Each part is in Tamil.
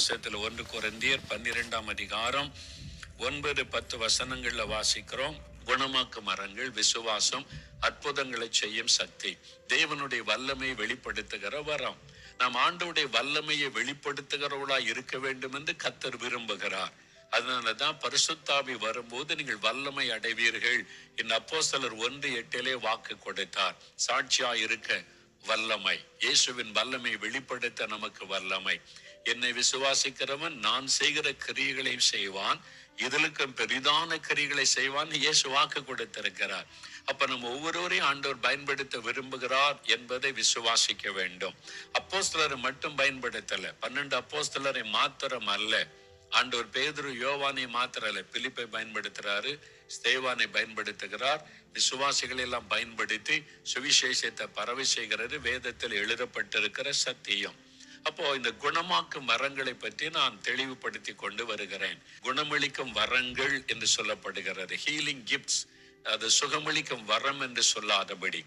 புஸ்தகத்தில் 1 கொரிந்தியர் 12ஆம் அதிகாரம் 9-10 வசனங்கள்ல வாசிக்கிறோம். குணமாக்கும் மரங்கள், விசுவாசம், அற்புதங்களை செய்யும் சக்தி, தேவனுடைய வல்லமையை வெளிப்படுத்துகிற வரம். நாம் ஆண்டவருடைய வல்லமையை வெளிப்படுத்துகிறவர்களாய் இருக்க வேண்டும் என்று கர்த்தர் விரும்புகிறார். அதனாலதான் பரிசுத்தாவி வரும்போது நீங்கள் வல்லமை அடைவீர்கள் என்று அப்போஸ்தலர் 1:8 வாக்கு கொடுத்தார். சாட்சியா இருக்க வல்லமை, இயேசுவின் வல்லமை வெளிப்படுத்த நமக்கு வல்லமை. என்னை விசுவாசிக்கிறவன் நான் செய்கிற கிரியைகளையும் செய்வான், இதற்கும் பெரிதான கிரியைகளை செய்வான் இயேசு வாக்கு கொடுத்திருக்கிறார். அப்ப நம்ம ஒவ்வொருவரையும் ஆண்டவர் பயன்படுத்த விரும்புகிறார் என்பதை விசுவாசிக்க வேண்டும். அப்போஸ்தலரை மட்டும் பயன்படுத்தல, 12 அப்போஸ்தலரை மாத்திரம் அல்ல, ஆண்டவர் பேதுரு யோவானை மாத்திரல்ல, பிலிப்பை பயன்படுத்துறாரு, ஸ்தேவானை பயன்படுத்துகிறார். விசுவாசிகளை எல்லாம் பயன்படுத்தி சுவிசேஷத்தை பரவி செய்கிறது வேதத்தில் எழுதப்பட்டிருக்கிற சத்தியம். அப்போ இந்த குணமாக்கும் வரங்களை பற்றி நான் தெளிவுபடுத்தி கொண்டு வருகிறேன். குணமளிக்கும் வரங்கள் என்று சொல்லப்படுகிறது, ஹீலிங் கிஃப்ட்ஸ். அது சுகமளிக்கும் வரம் என்று சொல்லாதபடி.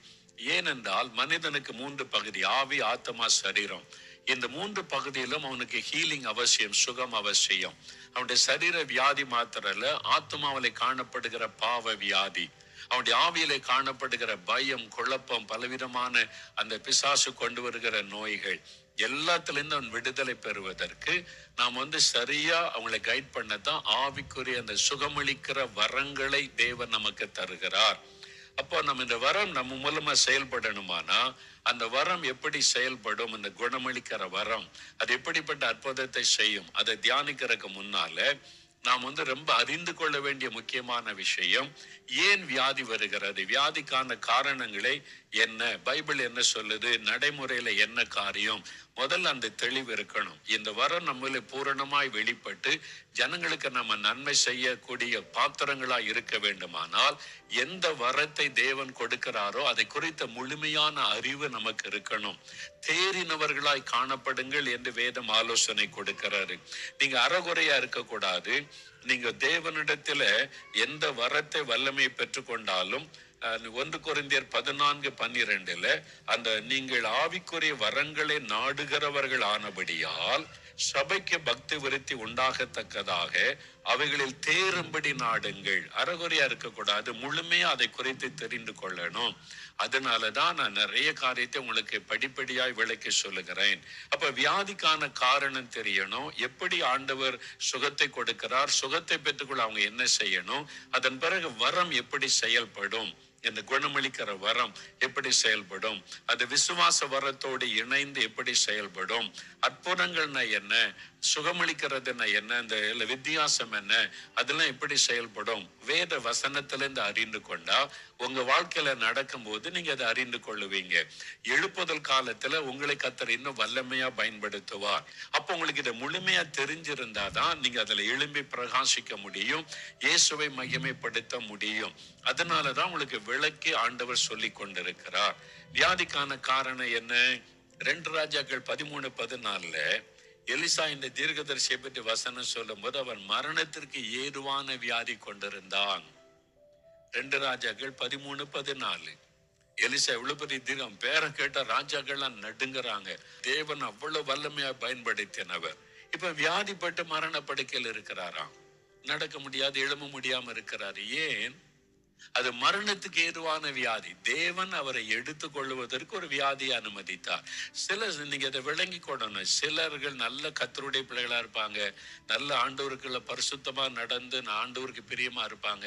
ஏனென்றால் மனிதனுக்கு 3 பகுதி, ஆவி, ஆத்மா, சரீரம். இந்த 3 பகுதியிலும் அவனுக்கு ஹீலிங் அவசியம், சுகம் அவசியம். அவனுடைய சரீர வியாதி மாத்திரல்ல, ஆத்மாவிலே காணப்படுகிற பாவ வியாதி, அவனுடைய ஆவியிலே காணப்படுகிற பயம், குழப்பம், பலவிதமான அந்த பிசாசு கொண்டு வருகிற நோய்கள், எல்லாத்திலிருந்து அவன் விடுதலை பெறுவதற்கு நாம் சரியா அவங்களை கைட் பண்ணத்தான் ஆவிக்குரிய அந்த சுகமளிக்கிற வரங்களை தேவன் நமக்கு தருகிறார். அப்போ நம்ம இந்த வரம் நம்ம மூலமா செயல்படணுமானா அந்த வரம் எப்படி செயல்படும்? இந்த குணமளிக்கிற வரம் அது எப்படிப்பட்ட அற்புதத்தை செய்யும்? அதை தியானிக்கிறதுக்கு முன்னால நாம் ரொம்ப அறிந்து கொள்ள வேண்டிய முக்கியமான விஷயம், ஏன் வியாதி வருகிறது, வியாதிக்கான காரணங்களை என்ன, பைபிள் என்ன சொல்லுது, நடைமுறையில என்ன காரியம், முதல்ல அந்த தெளிவு இருக்கணும். இந்த வரம் நம்மள பூரணமாய் வெளிப்பட்டு ஜனங்களுக்கு நம்ம நன்மை செய்யக்கூடிய பாத்திரங்களாய் இருக்க வேண்டுமானால் எந்த வரத்தை தேவன் கொடுக்கிறாரோ அதை குறித்த முழுமையான அறிவு நமக்கு இருக்கணும். தேறினவர்களாய் காணப்படுங்கள் என்று வேதம் ஆலோசனை கொடுக்கிறாரு. நீங்க அறகுறையா இருக்கக்கூடாது. நீங்க தேவனிடத்துல எந்த வரத்தை வல்லமை பெற்றுக்கொண்டாலும் 1 கொரிந்தியர் 14:12 அந்த நீங்கள் ஆவிக்குரிய வரங்களை நாடுகிறவர்கள் ஆனபடியால் சபைக்கு பக்தி விருத்தி உண்டாகத்தக்கதாக அவைகளில் தேரும்படி நாடுங்கள். அறகுறையா இருக்கக்கூடாது, முழுமையா அதை குறித்து தெரிந்து கொள்ளணும். அதனாலதான் நான் நிறைய காரியத்தை உங்களுக்கு படிப்படியாய் விளக்கி சொல்லுகிறேன். அப்ப வியாதிக்கான காரணம் தெரியணும், எப்படி ஆண்டவர் சுகத்தை கொடுக்கிறார், சுகத்தை பெற்றுக்கொள்ள அவங்க என்ன செய்யணும், அதன் பிறகு வரம் எப்படி செயல்படும், இந்த குணமளிக்கிற வரம் எப்படி செயல்படும், அது விசுவாச வரத்தோடு இணைந்து எப்படி செயல்படும், அற்புதங்கள்னா என்ன, சுகமளிக்கிறதுனா என்ன, இந்த வித்தியாசம் என்ன, அதெல்லாம் எப்படி செயல்படும், வேத வசனத்திலிருந்து அறிந்து கொண்டா உங்க வாழ்க்கையில நடக்கும் போது நீங்க அதை அறிந்து கொள்ளுவீங்க. எழுப்புதல் காலத்துல உங்களை கர்த்தர் இன்னும் வல்லமையா பயன்படுத்துவார். அப்ப உங்களுக்கு இதை முழுமையா தெரிஞ்சிருந்தாதான் நீங்க அதுல எழும்பி பிரகாசிக்க முடியும், இயேசுவை மகிமைப்படுத்த முடியும். அதனாலதான் உங்களுக்கு விளக்கி ஆண்டவர் சொல்லி கொண்டிருக்கிறார். வியாதிக்கான காரணம் என்ன? 2 ராஜாக்கள் 13:14 எலிசா இந்த தீர்க்கதரிசியை பற்றி வசனம் சொல்லும் போது அவன் மரணத்திற்கு ஏதுவான வியாதி கொண்டிருந்தான். 2 ராஜாக்கள் 13:14 எலிசா எவ்வளவு பெரிய தீர்க்கம், பேரை கேட்ட ராஜாக்கள்லாம் நடுங்குறாங்க. தேவன் அவ்வளவு வல்லமையா பயன்படுத்தினவர். இப்ப வியாதிப்பட்டு மரண படுக்கையில் இருக்கிறாராம், நடக்க முடியாது, எழும்ப முடியாம இருக்கிறாரு. ஏன்? அது மரணத்துக்கு ஏதுவான வியாதி. தேவன் அவரை எடுத்து கொள்வதற்கு ஒரு வியாதியை அனுமதித்தார். நீங்க அதை விளங்கி கொள்ளணும். சிலர்கள் நல்ல கர்த்தருடைய பிள்ளைகளா இருப்பாங்க, நல்ல ஆண்டவருக்குள்ள பரிசுத்தமா நடந்து ஆண்டவருக்கு பிரியமா இருப்பாங்க,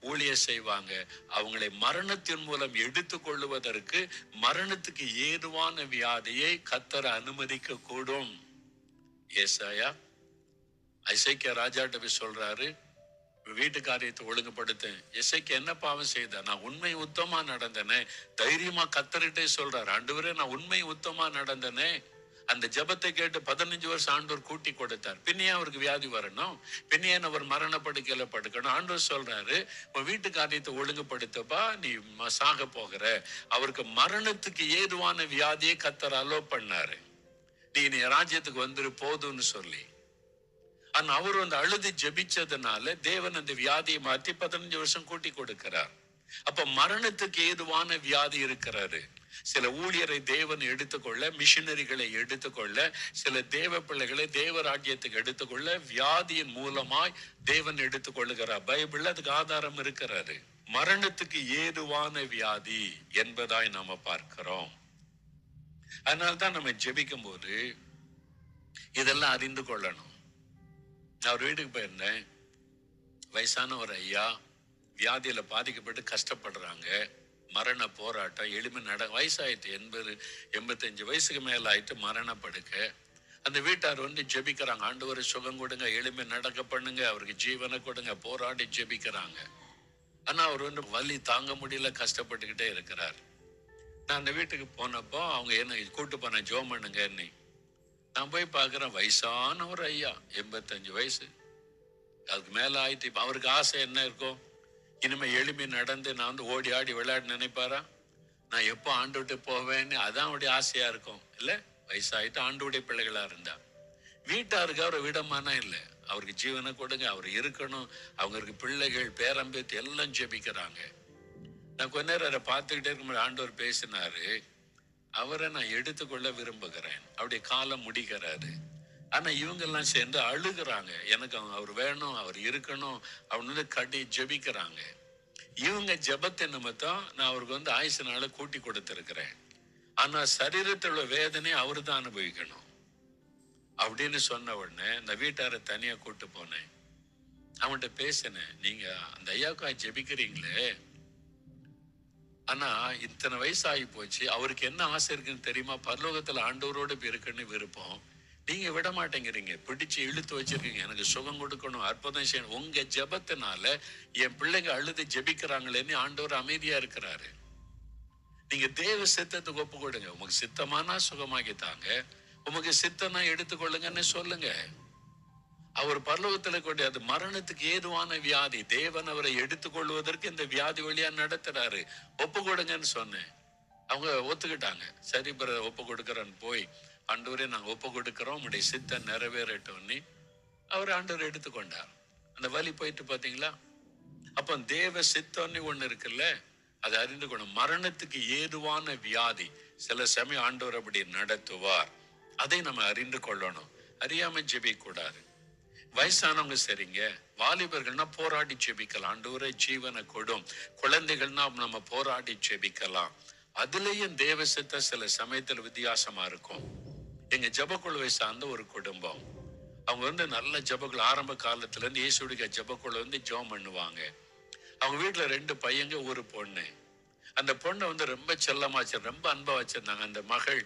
ஊழியம் செய்வாங்க. அவங்களை மரணத்தின் மூலம் எடுத்து கொள்வதற்கு மரணத்துக்கு ஏதுவான வியாதியை கர்த்தர் அனுமதிக்க கூடும். ஏசாயா எசேக்கியா ராஜாட்ட போய் சொல்றாரு, வீட்டு காரியத்தை ஒழுங்குபடுத்த. எசேக்கியா என்ன பாவம் செய்த? நான் உண்மை உத்தமா நடந்தனே, தைரியமா கர்த்தர்கிட்டே சொல்றாரு, ஆண்டவரே நான் உண்மை உத்தமா நடந்தனே. அந்த ஜெபத்தை கேட்டு 15 வருஷம் ஆண்டவர் கூட்டி கொடுத்தார். பின்னையே அவருக்கு வியாதி வரணும், பின்னையே அவர் மரண படுக்கையில படுக்கணும். ஆண்டவர் சொல்றாரு, உன் வீட்டு காரியத்தை ஒழுங்குபடுத்தப்பா, நீ சாக போகிற. அவருக்கு மரணத்துக்கு ஏதுவான வியாதியை கர்த்தர் அலோ பண்ணாரு. நீ ராஜ்யத்துக்கு வந்துரு போதும்னு சொல்லி. ஆனா அவர் அழுது ஜெபிச்சதுனால தேவன் அந்த வியாதியை மாற்றி 15 வருஷம் கூட்டி கொடுக்கிறார். அப்ப மரணத்துக்கு ஏதுவான வியாதி இருக்கிறாரு. சில ஊழியரை தேவன் எடுத்துக்கொள்ள, மிஷினரிகளை எடுத்துக்கொள்ள, சில தேவ பிள்ளைகளை தேவ ராஜ்யத்துக்கு எடுத்துக்கொள்ள வியாதியின் மூலமாய் தேவன் எடுத்துக்கொள்ளுகிறார். பைபிள்ல அதுக்கு ஆதாரம் இருக்கிறாரு. மரணத்துக்கு ஏதுவான வியாதி என்பதாய் நாம பார்க்கிறோம். அதனால்தான் நம்ம ஜெபிக்கும் போது இதெல்லாம் அறிந்து கொள்ளணும். நான் ஒரு வீட்டுக்கு போயிருந்தேன். வயசான ஒரு ஐயா வியாதியில பாதிக்கப்பட்டு கஷ்டப்படுறாங்க. மரண போராட்டம், எளிமை வயசாயிட்டு 80-85 வயசுக்கு மேல ஆயிட்டு மரண படுக்க. அந்த வீட்டார் வந்து ஜெபிக்கிறாங்க, ஆண்டவரை சுகம் கொடுங்க, எளிமை நடக்க பண்ணுங்க, அவருக்கு ஜீவனை கொடுங்க, போராடி ஜெபிக்கிறாங்க. ஆனா அவர் வந்து வலி தாங்க முடியல, கஷ்டப்பட்டுக்கிட்டே இருக்கிறார். நான் அந்த வீட்டுக்கு போனப்போ அவங்க என்ன கூட்டு போன ஜோம் பண்ணுங்க. நான் போய் பார்க்கிறேன், வயசான ஒரு ஐயா, 85 வயசு, அதுக்கு மேல ஆயிட்டு. அவருக்கு ஆசை என்ன இருக்கும்? இனிமே எளிமை நடந்து நான் வந்து ஓடி ஆடி விளையாட நினைப்பாரா? நான் எப்போ ஆண்டு விட்டு போவேன்னு அதான் அவருடைய ஆசையா இருக்கும் இல்ல? வயசாயிட்டு ஆண்டுடைய பிள்ளைகளா இருந்தா வீட்டாருக்கு அவரை விடமானா இல்லை. அவருக்கு ஜீவனை கொடுங்க, அவர் இருக்கணும், அவங்களுக்கு பிள்ளைகள் பேரம்பேத்து எல்லாம் ஜெபிக்கிறாங்க. நான் கொஞ்ச நேரம் அதை பார்த்துக்கிட்டே இருக்கும்போது ஆண்டவர் பேசினாரு, அவரை நான் எடுத்துக்கொள்ள விரும்புகிறேன். அவருடைய காலம் முடிக்கிறாரு. ஆனா இவங்க எல்லாம் சேர்ந்து அழுகுறாங்க, எனக்கு அவர் வேணும், அவர் இருக்கணும், அவன் வந்து கட்டி ஜெபிக்கிறாங்க. இவங்க ஜெபத்தை நிமித்தம் நான் அவருக்கு வந்து ஆயுசு நாளை கூட்டி கொடுத்திருக்கிறேன். ஆனா சரீரத்தோட வேதனை அவரு தான் அனுபவிக்கணும் அப்படின்னு சொன்ன உடனே இந்த வீட்டாரை தனியா கூட்டு போனேன். அவன்கிட்ட பேசினேன், நீங்க அந்த ஐயாவுக்கா ஜெபிக்கிறீங்களே, ஆனா இத்தனை வயசு ஆகி போச்சு, அவருக்கு என்ன ஆசை இருக்குன்னு தெரியுமா? பரலோகத்துல ஆண்டவரோடு இருக்குன்னு விருப்பம். நீங்க விட மாட்டேங்கிறீங்க, பிடிச்சு இழுத்து வச்சிருக்கீங்க, எனக்கு சுகம் கொடுக்கணும், அற்புதம் செய்யணும். உங்க ஜெபத்தினால என் பிள்ளைங்க அழுது ஜெபிக்கிறாங்களேன்னு ஆண்டவர் அமைதியா இருக்கிறாரு. நீங்க தேவ சித்தத்துக்கு ஒப்பு கொடுங்க. உமக்கு சித்தமானா சுகமாக்கித்தாங்க, உமக்கு சித்தனா எடுத்துக்கொள்ளுங்கன்னு சொல்லுங்க. அவர் பரலோகத்துல கொண்டு, அது மரணத்துக்கு ஏதுவான வியாதி, தேவன் அவரை எடுத்துக்கொள்வதற்கு இந்த வியாதி வழியா நடத்துறாரு, ஒப்பு கொடுங்கன்னு சொன்னேன். அவங்க ஒத்துக்கிட்டாங்க. சரி பிரதர், ஒப்பு கொடுக்கறன்னு போய், ஆண்டவரே நாங்க ஒப்பு கொடுக்கிறோம், உங்களுடைய சித்தம் நிறைவேறட்டும்னு அவர் ஆண்டவர் எடுத்துக்கொண்டார். அந்த வலி போயிட்டு பாத்தீங்களா? அப்ப தேவ சித்தம்னு ஒண்ணு இருக்குல்ல, அதை அறிந்து கொள்ளும். மரணத்துக்கு ஏதுவான வியாதி சில சமயம் ஆண்டவர் அப்படி நடத்துவார், அதை நம்ம அறிந்து கொள்ளணும். அறியாம ஜெபிக்க கூடாது. வயசானவங்க சரிங்க, வாலிபர்கள்னா போராடி ஜெபிக்கலாம், ஆண்டவரே ஜீவனை கொடும். குழந்தைகள்னா நம்ம போராடி ஜெபிக்கலாம். அதுலயும் தேவ சித்த சில சமயத்துல வித்தியாசமா இருக்கும். எங்க ஜெபக்குழுவை சார்ந்த ஒரு குடும்பம், அவங்க வந்து நல்ல ஜெபக்குழு, ஆரம்ப காலத்துல இருந்து இயேசுடைய ஜெபக்குழு வந்து ஜெபம் பண்ணுவாங்க. அவங்க வீட்டுல 2 பையங்க, ஒரு பொண்ணு. அந்த பொண்ணை வந்து ரொம்ப செல்லமா ரொம்ப அன்பா வச்சிருந்தாங்க. அந்த மகள்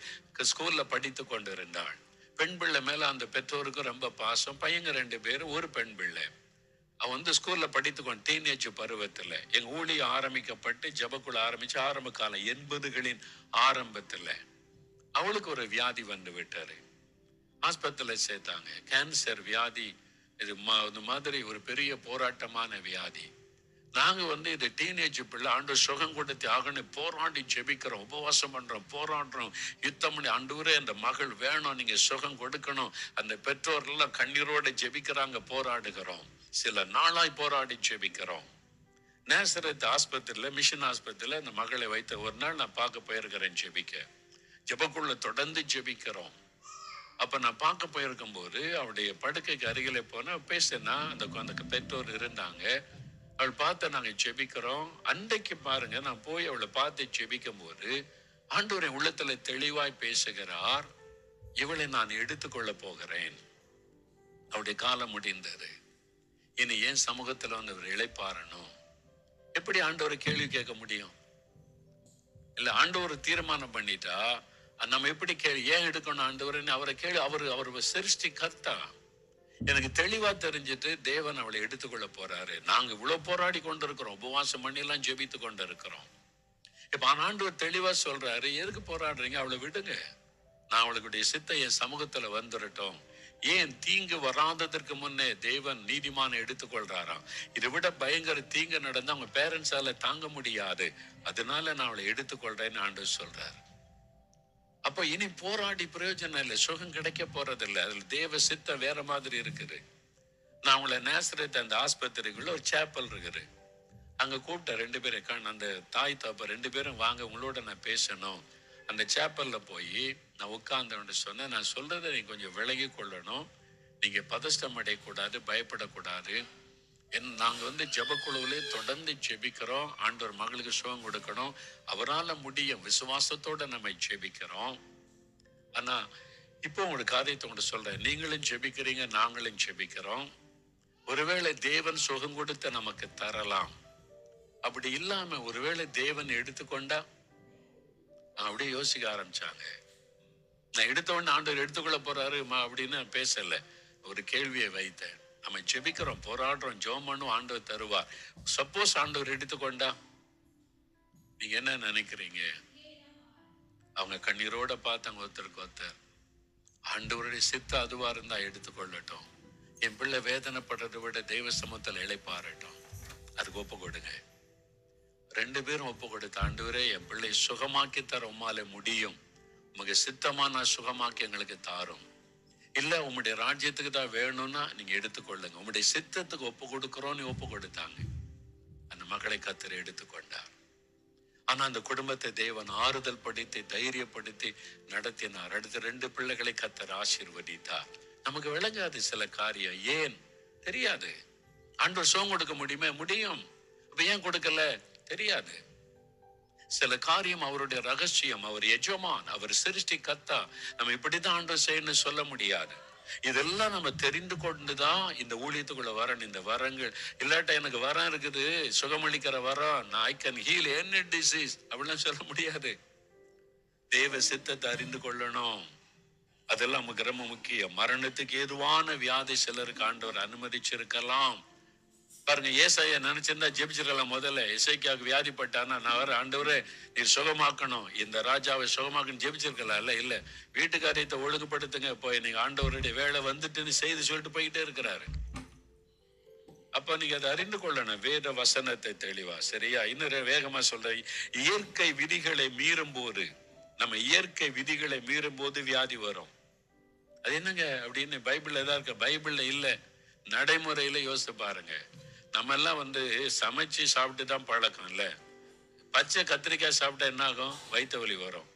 ஸ்கூல்ல படித்து கொண்டு இருந்தாள். பெண் பிள்ளை மேல அந்த பெற்றோருக்கும் ரொம்ப பாசம். பையங்க 2 பேரு, ஒரு பெண் பிள்ளை. அவன் வந்து ஸ்கூல்ல படித்துக்கொண்டு டீனேஜ் பருவத்துல எங்க ஊழியம் ஆரம்பிக்கப்பட்டு ஜெபக்குழு ஆரம்பிச்சு ஆரம்ப காலம் 80களின் ஆரம்பத்துல அவளுக்கு ஒரு வியாதி வந்து விட்டாரு. ஆஸ்பத்திரியில சேர்த்தாங்க. கேன்சர் வியாதி. இது மாதிரி ஒரு பெரிய போராட்டமான வியாதி. நாங்க வந்து இது டீனேஜ் பிள்ளை, ஆண்டவர் சுகம் கொடுத்து ஆகணும், போராடி ஜெபிக்கிறோம், உபவாசம் பண்றோம், போராடுறோம், யுத்தம் பண்ணி, ஆண்டவரே அந்த மகள் வேணும், நீங்க சுகம் கொடுக்கணும். அந்த பெற்றோர்கள் எல்லாம் கண்ணீரோட ஜெபிக்கிறாங்க, போராடுகிறோம். சில நாளாய் போராடி ஜெபிக்கிறோம். நேசரத் ஆஸ்பத்திரியில, மிஷன் ஆஸ்பத்திரியில அந்த மகளை வைத்த ஒரு நாள் நான் பார்க்க போயிருக்கிறேன் ஜெபிக்க. ஜெபக்குள்ள தொடர்ந்து ஜெபிக்கிறோம். அப்ப நான் பார்க்க போயிருக்கும் போது அவருடைய படுக்கைக்கு அருகிலே போன பேசினா அந்த பெற்றோர் இருந்தாங்க. அவள் பார்த்து நாங்க ஜெபிக்கிறோம். அன்றைக்கு பாருங்க, நான் போய் அவளை பார்த்து ஜெபிக்கும் போது ஆண்டவரின் உள்ளத்துல தெளிவாய் பேசுகிறார், இவளை நான் எடுத்துக்கொள்ள போகிறேன். அவருடைய காலம் முடிந்தது. இனி ஏன் சமூகத்துல வந்து அவர் இளைப்பாறணும்? எப்படி ஆண்டவரை கேள்வி கேட்க முடியும்? இல்ல, ஆண்டவர் தீர்மானம் பண்ணிட்டா நம்ம எப்படி ஏன் எடுக்கணும் ஆண்டவர்னு அவரை கேள்வி. அவர் சிருஷ்டி கர்த்தா. எனக்கு தெளிவா தெரிஞ்சுட்டு தேவன் அவளை எடுத்துக்கொள்ள போறாரு. நாங்க இவ்வளவு போராடி கொண்டிருக்கிறோம், உபவாசம் பண்ணி எல்லாம் ஜெபித்து கொண்டு இருக்கிறோம். இப்ப ஆண்டவர் தெளிவா சொல்றாரு, எதுக்கு போராடுறீங்க, அவளை விடுங்க, நான் அவளுடைய சித்தை என் சமூகத்துல வந்துடட்டும். ஏன் தீங்கு வராததற்கு முன்னே தேவன் நீதிமான எடுத்துக்கொள்றாராம். இதை விட பயங்கர தீங்கு நடந்து அவங்க பேரண்ட்ஸால தாங்க முடியாது, அதனால நான் அவளை எடுத்துக்கொள்றேன்னு ஆண்டவர் சொல்றாரு. அப்ப இனி போராடி பிரயோஜனம் இல்லை, சுகம் கிடைக்க போறதில்லை. அதுல தேவ சித்தம் வேற மாதிரி இருக்குது. நான் அவங்கள நேசரத் அந்த ஆஸ்பத்திரிக்குள்ள ஒரு சேப்பல் இருக்குது, அங்க கூப்பிட்ட 2 பேரை அந்த தாய் தாப்ப 2 பேரும் வாங்க, உங்களோட நான் பேசணும். அந்த சேப்பல்ல போய் நான் உட்கார்ந்தவன் சொன்னேன், நான் சொல்றதை நீ கொஞ்சம் விலகி கொள்ளணும், நீங்க பதஷ்டம் அடையக்கூடாது, பயப்படக்கூடாது. நாங்க ஜெபக்குழுவிலே தொடர்ந்து ஜெபிக்கிறோம். ஆண்டவர் மகளுக்கு சுகம் கொடுக்கணும், அவரால் முடியும், விசுவாசத்தோட நம்ம ஜெபிக்கிறோம். ஆனா இப்போ ஒரு காரியத்தை உங்கள்கிட்ட சொல்றேன், நீங்களும் ஜெபிக்கிறீங்க, நாங்களும் ஜெபிக்கிறோம். ஒருவேளை தேவன் சுகம் கொடுத்து நமக்கு தரலாம். அப்படி இல்லாம ஒருவேளை தேவன் எடுத்துக்கொண்டா, அப்படியே யோசிக்க ஆரம்பிச்சாங்க. நான் எடுத்த உடனே ஆண்டவர் எடுத்துக்கொள்ள போறாரு அப்படின்னு பேசல, ஒரு கேள்வியை வைத்தேன். நம்ம ஜெபிக்கிறோம், போராடுறோம், ஜெபம் பண்ணும், ஆண்டவர் தருவார். சப்போஸ் ஆண்டவர் எடுத்துக்கொண்டா நீங்க என்ன நினைக்கிறீங்க? அவங்க கண்ணீரோட பார்த்தாங்க ஒருத்தருக்கு ஒருத்தர். ஆண்டவருடைய சித்த அதுவா இருந்தா எடுத்துக்கொள்ளட்டும், என் பிள்ளை வேதனைப்படுறதை விட தெய்வ சமூகத்தில் இளைப்பாறட்டும், அதுக்கு ஒப்பு கொடுங்க. 2 பேரும் ஒப்பு கொடுத்த, ஆண்டவரே என் பிள்ளை சுகமாக்கி தர உம்மால முடியும், உங்க சித்தமா நான் சுகமாக்கி எங்களுக்கு தாரும். இல்ல உம்முடைய ராஜ்யத்துக்கு தான் வேணும்னா நீங்க எடுத்துக்கொள்ளுங்க, உம்முடைய சித்தத்துக்கு ஒப்பு கொடுக்கிறோன்னு ஒப்பு கொடுத்தாங்க. அந்த மகளை கர்த்தர் எடுத்துக்கொண்டார். ஆனா அந்த குடும்பத்தை தேவன் ஆறுதல் படுத்தி தைரியப்படுத்தி நடத்தினார். அடுத்த 2 பிள்ளைகளை கர்த்தர் ஆசீர்வதித்தார். நமக்கு விளங்காது சில காரியம், ஏன் தெரியாது. ஆண்டவர் சுகம் கொடுக்க முடியுமே, முடியும், அப்ப ஏன் கொடுக்கல தெரியாது. சில காரியம் அவருடைய ரகசியம், அவர் எஜமான், அவர் சிருஷ்டி கர்த்தா, நம்ம இப்படிதான் ஆண்டவர் செய்யணும்னு சொல்ல முடியாது. இதெல்லாம் நம்ம தெரிந்து கொண்டுதான் இந்த ஊழியத்துக்குள்ள வரணும். இந்த வரங்கள் இல்லாட்ட எனக்கு வரம் இருக்குது, சுகமளிக்கிற வரம், நான் I can heel any disease அப்படிலாம் சொல்ல முடியாது. தேவ சித்தத்தை அறிந்து கொள்ளணும், அதெல்லாம் நமக்கு ரொம்ப முக்கியம். மரணத்துக்கு ஏதுவான வியாதி சிலருக்கு ஆண்டவர் அனுமதிச்சிருக்கலாம். பாருங்க, ஏசாயா நினைச்சிருந்தா ஜெபிச்சிருக்கலாம். முதல்ல எசேக்கியாவுக்கு வியாதிப்பட்டானா, நான் வர ஆண்டவரே நீர் சுகமாக்கணும், இந்த ராஜாவை சுகமாக்கணும் ஜெபிச்சிருக்கலாம். இல்ல வீட்டு காரியத்தை ஒழுங்குபடுத்துங்க, போய் நீங்க ஆண்டவருடைய வேலை வந்துட்டுன்னு செய்து சொல்லிட்டு போயிட்டே இருக்கிறாரு. அப்ப நீங்க அதை அறிந்து கொள்ளணும், வேத வசனத்தை தெளிவா. சரியா? இன்னும் வேகமா சொல்ற, இயற்கை விதிகளை மீறும் போது, நம்ம இயற்கை விதிகளை மீறும் போது வியாதி வரும். அது என்னங்க அப்படின்னு பைபிள்ல ஏதாவது இருக்க? பைபிள்ல இல்ல, நடைமுறையில யோசிச்சு பாருங்க. நம்ம எல்லாம் சமைச்சு சாப்பிட்டு தான் பழக்கம் இல்ல. பச்சை கத்திரிக்காய் சாப்பிட்டா என்ன ஆகும்? வயிற்று வலி வரும்.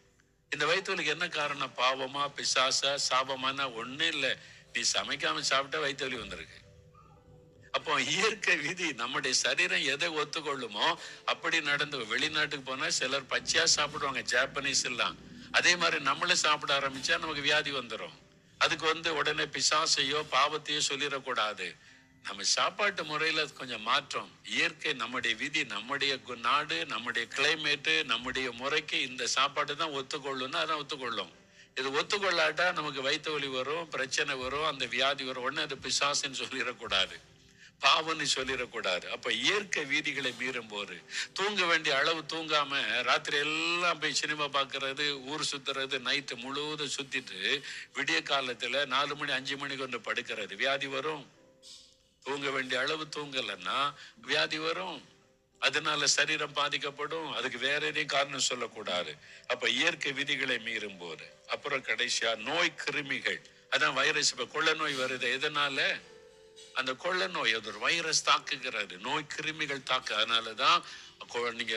இந்த வயிற்று வலிக்கு என்ன காரணம்? பாவமா, பிசாசா, சாபமானா? ஒண்ணு இல்ல, நீ சமைக்காம சாப்பிட்டா வயிற்று வலி வந்திருக்கு. அப்போ இயற்கை விதி, நம்முடைய சரீரம் எதை ஒத்துக்கொள்ளுமோ அப்படி நடந்து. வெளிநாட்டுக்கு போனா சிலர் பச்சையா சாப்பிடுவாங்க, ஜாப்பனீஸ் எல்லாம். அதே மாதிரி நம்மளும் சாப்பிட ஆரம்பிச்சா நமக்கு வியாதி வந்துடும். அதுக்கு உடனே பிசாசையோ பாவத்தையோ சொல்லிடக்கூடாது. நம்ம சாப்பாட்டு முறையில கொஞ்சம் மாற்றம். இயற்கை, நம்முடைய விதி, நம்முடைய நாடு, நம்முடைய கிளைமேட்டு, நம்முடைய முறைக்கு இந்த சாப்பாடு தான் ஒத்துக்கொள்ளும்னா அதான் ஒத்துக்கொள்ளும். இது ஒத்துக்கொள்ளாட்டா நமக்கு வயிற்று வலி வரும், பிரச்சனை வரும், அந்த வியாதி வரும். உடனே அது பிசாசுன்னு சொல்லிடக்கூடாது, பாவம்னு சொல்லிடக்கூடாது. அப்ப இயற்கை விதிகளை மீறும் போது, தூங்க வேண்டிய அளவு தூங்காம ராத்திரி எல்லாம் போய் சினிமா பாக்குறது, ஊர் சுத்துறது, நைட்டு முழுவதும் சுத்திட்டு விடிய காலத்துல 4 மணி 5 மணிக்கு படுக்கிறது, வியாதி வரும். தூங்க வேண்டிய அளவு தூங்கலன்னா வியாதி வரும். அதனால சரீரம் பாதிக்கப்படும். அதுக்கு வேற எதையும் காரணம் சொல்லக்கூடாது. அப்ப இயற்கை விதிகளை மீறும் போது. அப்புறம் கடைசியா நோய் கிருமிகள், அதான் வைரஸ். இப்ப கொள்ள நோய் வருது, எதனால? அந்த கொள்ள நோய், அது ஒரு வைரஸ் தாக்குகிறது, நோய் கிருமிகள் தாக்கு. அதனாலதான் நீங்க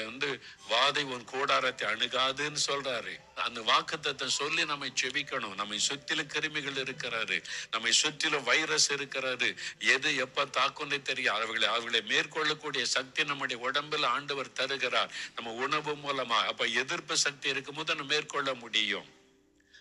வாதை உன் கூடாரத்தை அணுகாதுன்னு சொல்றாரு. அந்த வாக்குத்தத்தை சொல்லி நம்மை செபிக்கணும். நம்மை சுற்றிலும் கிருமிகள் இருக்கிறாரு, நம்மை சுற்றிலும் வைரஸ் இருக்கிறாரு. எது எப்ப தாக்கும்னே தெரியும். அவர்களை மேற்கொள்ளக்கூடிய சக்தி நம்முடைய உடம்புல ஆண்டவர் தருகிறார், நம்ம உணவு மூலமா. அப்ப எதிர்ப்பு சக்தி இருக்கும்போது நம்ம மேற்கொள்ள முடியும்.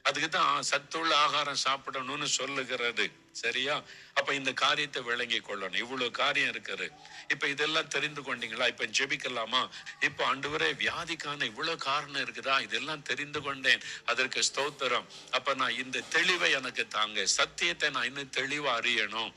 அதுக்குதான் சத்துள்ள ஆகாரம் சாப்பிடணும்னு சொல்லுகிறது. சரியா? அப்ப இந்த காரியத்தை விளங்கி கொள்ளணும். இவ்வளவு காரியம் இருக்குது. இப்ப இதெல்லாம் தெரிந்து கொண்டீங்களா? இப்ப ஜெபிக்கலாமா? இப்ப ஆண்டவரே வியாதிக்கான இவ்வளவு காரணம் இருக்குதா? இதெல்லாம் தெரிந்து கொண்டேன், அதற்கு ஸ்தோத்திரம். அப்ப நான் இந்த தெளிவை எனக்கு தாங்க, சத்தியத்தை நான் இன்னும் தெளிவா அறியணும்.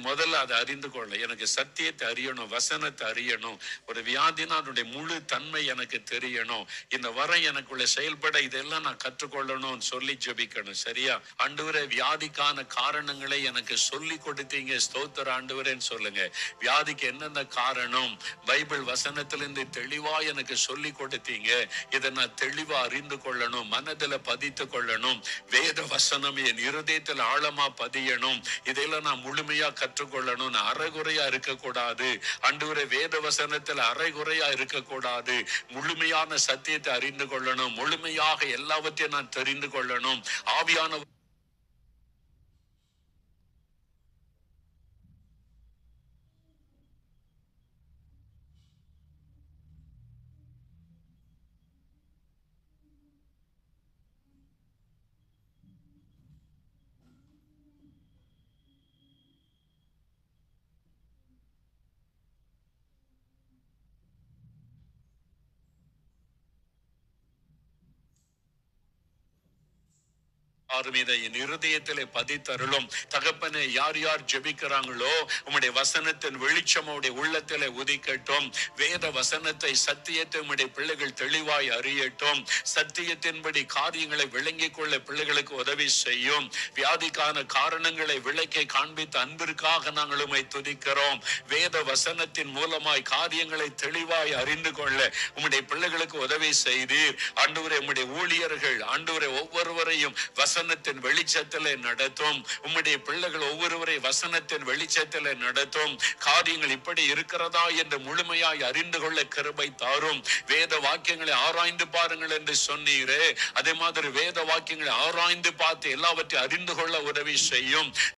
முதல்ல அதை அறிந்து கொள்ள, எனக்கு சத்தியத்தை அறியணும், வசனத்தை அறியணும். ஒரு வியாதினா அதனுடைய முழு தன்மை எனக்கு தெரியணும். இந்த வரம் எனக்குள்ள செயல்பட இதெல்லாம் நான் கற்றுக்கொள்ளணும் சொல்லி ஜெபிக்கணும். சரியா? ஆண்டவரே வியாதிக்கான காரணங்களை எனக்கு சொல்லி கொடுத்தீங்க, ஸ்தோத்திர ஆண்டவரேன்னு சொல்லுங்க. வியாதிக்கு என்னென்ன காரணம் பைபிள் வசனத்திலிருந்து தெளிவா எனக்கு சொல்லி கொடுத்தீங்க. இதை நான் தெளிவா அறிந்து கொள்ளணும், மனதில பதித்து கொள்ளணும். வேத வசனம் என் இருதயத்தில் ஆழமா பதியணும். இதெல்லாம் நான் முழுமையா கற்றுக்கொள்ளணும். அரைகுறையா இருக்கக்கூடாது. ஆண்டவரே, வேத வசனத்தில் அரைகுறையா இருக்கக்கூடாது. முழுமையான சத்தியத்தை அறிந்து கொள்ளணும். முழுமையாக எல்லாவற்றையும் நான் தெரிந்து கொள்ளணும். ஆவியான இதை என் இருதயத்திலே பதித்தருளும். தகப்பனே, யார் யார் ஜெபிக்கிறாங்களோ உம்முடைய வசனத்தின் வெளிச்சம் உம்முடைய உள்ளத்திலே உதிக்கட்டும். வேத வசனத்தை, சத்தியத்தை உம்முடைய பிள்ளைகள் தெளிவாய் அறியட்டும். சத்தியத்தின்படி காரியங்களை விளங்கிக் கொள்ள பிள்ளைகளுக்கு உதவி செய்யும். வியாதிக்கான காரணங்களை விளக்கி காண்பித்த அன்பிற்காக நாங்கள் உம்மை துதிக்கிறோம். வேத வசனத்தின் மூலமாய் காரியங்களை தெளிவாய் அறிந்து கொள்ள உம்முடைய பிள்ளைகளுக்கு உதவி செய்தீர். ஆண்டவரே, உம்முடைய ஊழியர்கள் ஆண்டவரே ஒவ்வொருவரையும் வசனத்தின் வெளிச்சத்திலே நடத்தும். உம்முடைய பிள்ளைகள் ஒவ்வொருவரை வசனத்தின் வெளிச்சத்திலே நடத்தும். காரியங்கள் இப்படி இருக்கிறதா என்று முழுமையாய் அறிந்து கொள்ள கிருபை தாரும். வேத வாக்கியங்களை ஆராய்ந்து பாருங்கள் என்று சொன்னீரே, அதே மாதிரி வேத வாக்கியங்களை ஆராய்ந்து பார்த்து எல்லாவற்றையும் அறிந்து கொள்ள உதவி செய்யும்.